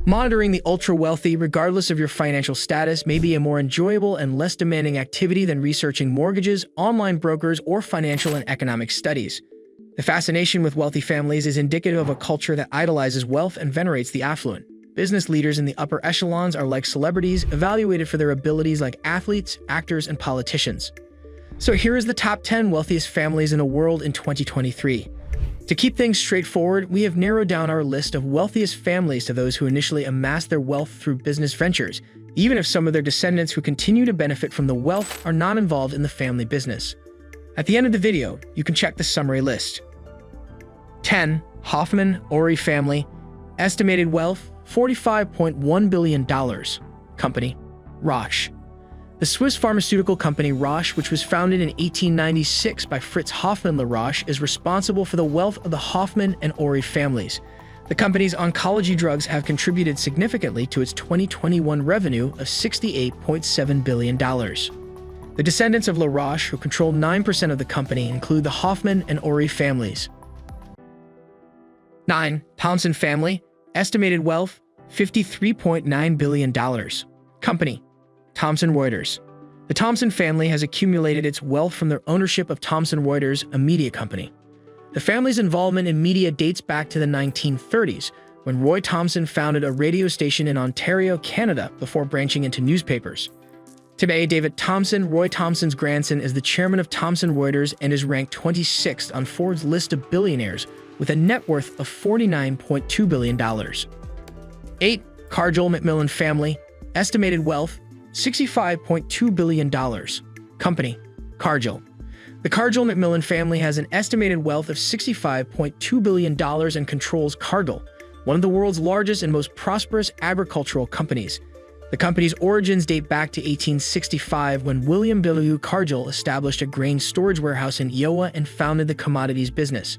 Monitoring the ultra-wealthy, regardless of your financial status, may be a more enjoyable and less demanding activity than researching mortgages, online brokers, or financial and economic studies. The fascination with wealthy families is indicative of a culture that idolizes wealth and venerates the affluent. Business leaders in the upper echelons are like celebrities, evaluated for their abilities like athletes, actors, and politicians. So here is the top 10 wealthiest families in the world in 2023. To keep things straightforward, we have narrowed down our list of wealthiest families to those who initially amassed their wealth through business ventures, even if some of their descendants who continue to benefit from the wealth are not involved in the family business. At the end of the video, you can check the summary list. 10. Hoffmann-Ori family. Estimated wealth, $45.1 billion. Company, Roche. The Swiss pharmaceutical company Roche, which was founded in 1896 by Fritz Hoffmann La Roche, is responsible for the wealth of the Hoffmann and Ori families. The company's oncology drugs have contributed significantly to its 2021 revenue of $68.7 billion. The descendants of La Roche, who control 9% of the company, include the Hoffmann and Ori families. 9. Thomson family. Estimated wealth, $53.9 billion. Company, Thomson Reuters. The Thomson family has accumulated its wealth from their ownership of Thomson Reuters, a media company. The family's involvement in media dates back to the 1930s, when Roy Thomson founded a radio station in Ontario, Canada, before branching into newspapers. Today, David Thomson, Roy Thomson's grandson, is the chairman of Thomson Reuters and is ranked 26th on Forbes' list of billionaires with a net worth of $49.2 billion. 8. Cargill Macmillan family. Estimated wealth, $65.2 billion. Company, Cargill. The Cargill Macmillan family has an estimated wealth of $65.2 billion and controls Cargill, one of the world's largest and most prosperous agricultural companies. The company's origins date back to 1865 when William W. Cargill established a grain storage warehouse in Iowa and founded the commodities business.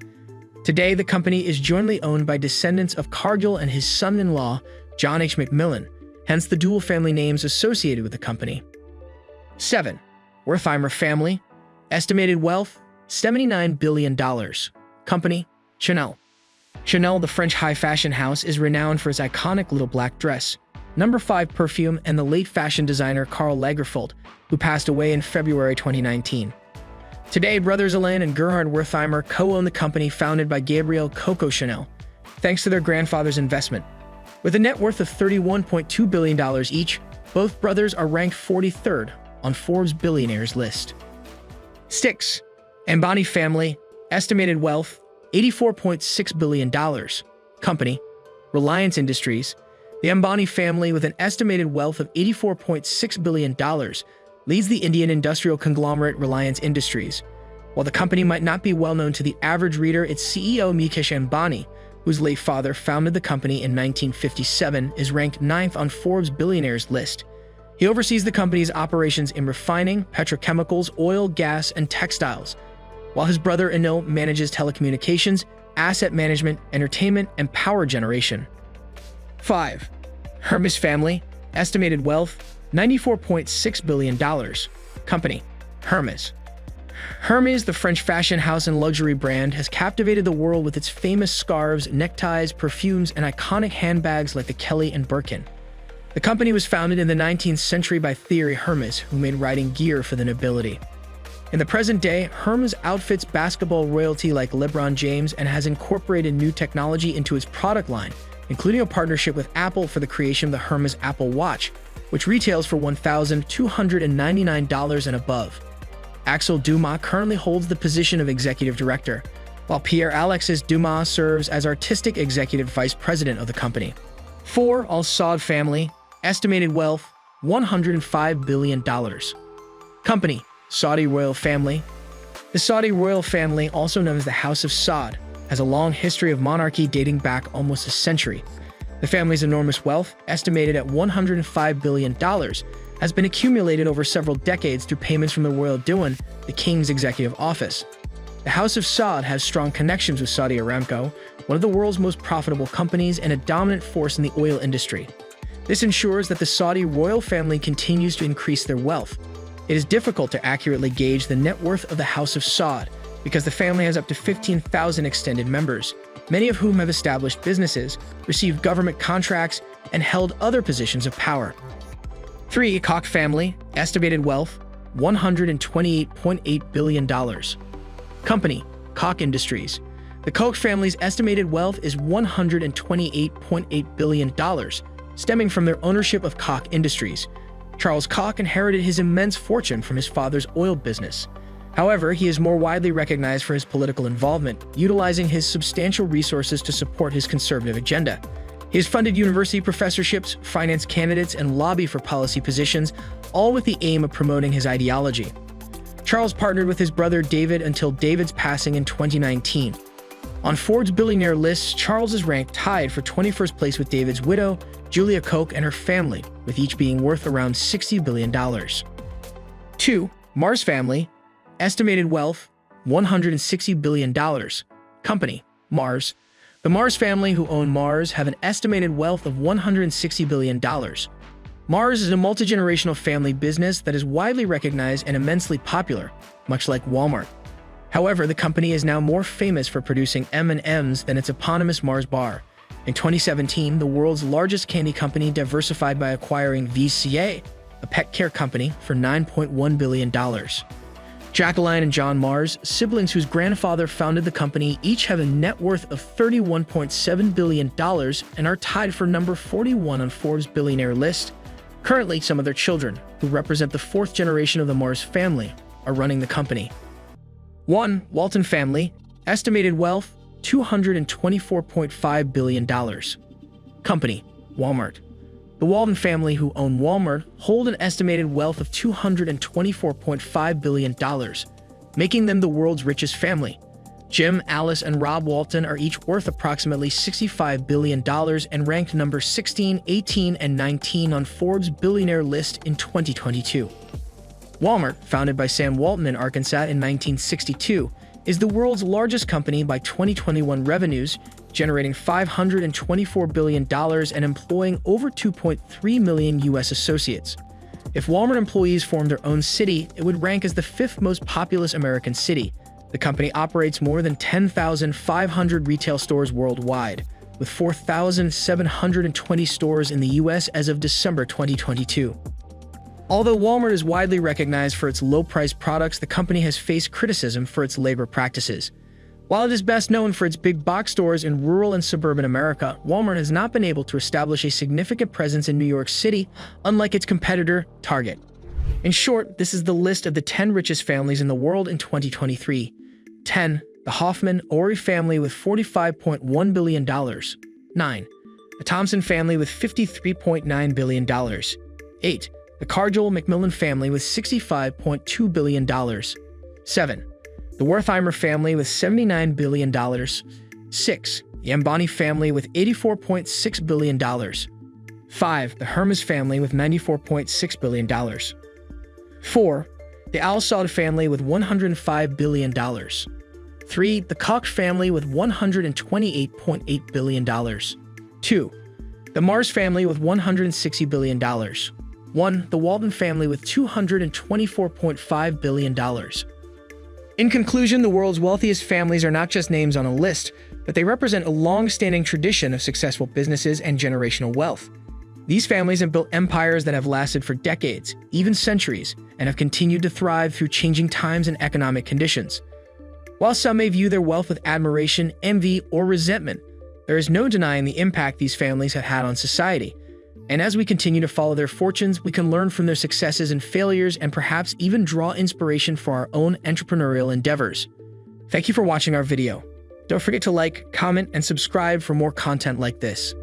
Today, the company is jointly owned by descendants of Cargill and his son-in-law, John H. Macmillan, hence the dual family names associated with the company. 7. Wertheimer family. Estimated wealth, $79 billion. Company, Chanel. Chanel, the French high fashion house, is renowned for its iconic little black dress, No. 5 perfume, and the late fashion designer Karl Lagerfeld, who passed away in February 2019. Today, brothers Alain and Gerhard Wertheimer co-own the company founded by Gabriel Coco Chanel, thanks to their grandfather's investment. With a net worth of $31.2 billion each, both brothers are ranked 43rd on Forbes' billionaires list. 6. Ambani family. Estimated wealth, $84.6 billion. Company, Reliance Industries. The Ambani family, with an estimated wealth of $84.6 billion, leads the Indian industrial conglomerate Reliance Industries. While the company might not be well known to the average reader, its CEO Mukesh Ambani, whose late father founded the company in 1957, is ranked 9th on Forbes' billionaires list. He oversees the company's operations in refining, petrochemicals, oil, gas, and textiles, while his brother Anil manages telecommunications, asset management, entertainment, and power generation. 5. Hermes family. Estimated wealth, $94.6 billion. Company, Hermes. Hermes, the French fashion house and luxury brand, has captivated the world with its famous scarves, neckties, perfumes, and iconic handbags like the Kelly and Birkin. The company was founded in the 19th century by Thierry Hermes, who made riding gear for the nobility. In the present day, Hermes outfits basketball royalty like LeBron James and has incorporated new technology into its product line, including a partnership with Apple for the creation of the Hermes Apple Watch, which retails for $1,299 and above. Axel Dumas currently holds the position of executive director, while Pierre-Alexis Dumas serves as artistic executive vice president of the company. 4. Al Saud family. Estimated wealth, $105 billion. Company, Saudi royal family. The Saudi royal family, also known as the House of Saud, has a long history of monarchy dating back almost a century. The family's enormous wealth, estimated at $105 billion, has been accumulated over several decades through payments from the royal Diwan, the king's executive office. The House of Saud has strong connections with Saudi Aramco, one of the world's most profitable companies and a dominant force in the oil industry. This ensures that the Saudi royal family continues to increase their wealth. It is difficult to accurately gauge the net worth of the House of Saud because the family has up to 15,000 extended members, many of whom have established businesses, received government contracts, and held other positions of power. 3. Koch family, estimated wealth, $128.8 billion. Company, Koch Industries. The Koch family's estimated wealth is $128.8 billion, stemming from their ownership of Koch Industries. Charles Koch inherited his immense fortune from his father's oil business. However, he is more widely recognized for his political involvement, utilizing his substantial resources to support his conservative agenda. He has funded university professorships, financed candidates, and lobbied for policy positions, all with the aim of promoting his ideology. Charles partnered with his brother David until David's passing in 2019. On Forbes billionaire lists, Charles is ranked tied for 21st place with David's widow, Julia Koch, and her family, with each being worth around $60 billion. 2. Mars family, estimated wealth, $160 billion. Company, Mars. The Mars family, who own Mars, have an estimated wealth of $160 billion. Mars is a multi-generational family business that is widely recognized and immensely popular, much like Walmart. However, the company is now more famous for producing M&Ms than its eponymous Mars bar. In 2017, the world's largest candy company diversified by acquiring VCA, a pet care company, for $9.1 billion. Jacqueline and John Mars, siblings whose grandfather founded the company, each have a net worth of $31.7 billion and are tied for number 41 on Forbes billionaire list. Currently, some of their children, who represent the fourth generation of the Mars family, are running the company. 1. Walton family, estimated wealth, $224.5 billion. Company, Walmart. The Walton family, who own Walmart, hold an estimated wealth of $224.5 billion, making them the world's richest family. Jim, Alice, and Rob Walton are each worth approximately $65 billion and ranked number 16, 18, and 19 on Forbes billionaire list in 2022. Walmart, founded by Sam Walton in Arkansas in 1962, is the world's largest company by 2021 revenues, generating $524 billion and employing over 2.3 million U.S. associates. If Walmart employees formed their own city, it would rank as the fifth most populous American city. The company operates more than 10,500 retail stores worldwide, with 4,720 stores in the U.S. as of December 2022. Although Walmart is widely recognized for its low-priced products, the company has faced criticism for its labor practices. While it is best known for its big box stores in rural and suburban America, Walmart has not been able to establish a significant presence in New York City, unlike its competitor, Target. In short, this is the list of the 10 richest families in the world in 2023. 10. The Hoffman-Ori family with $45.1 billion. 9. The Thompson family with $53.9 billion. 8. The Cargill-Macmillan family with $65.2 billion. 7. The Wertheimer family with $79 billion. 6. The Ambani family with $84.6 billion. 5. The Hermes family with $94.6 billion. 4. The Al-Saud family with $105 billion. 3. The Koch family with $128.8 billion. 2. The Mars family with $160 billion. 1. The Walton family with $224.5 billion. In conclusion, the world's wealthiest families are not just names on a list, but they represent a long-standing tradition of successful businesses and generational wealth. These families have built empires that have lasted for decades, even centuries, and have continued to thrive through changing times and economic conditions. While some may view their wealth with admiration, envy, or resentment, there is no denying the impact these families have had on society. And as we continue to follow their fortunes, we can learn from their successes and failures and perhaps even draw inspiration for our own entrepreneurial endeavors. Thank you for watching our video. Don't forget to like, comment, and subscribe for more content like this.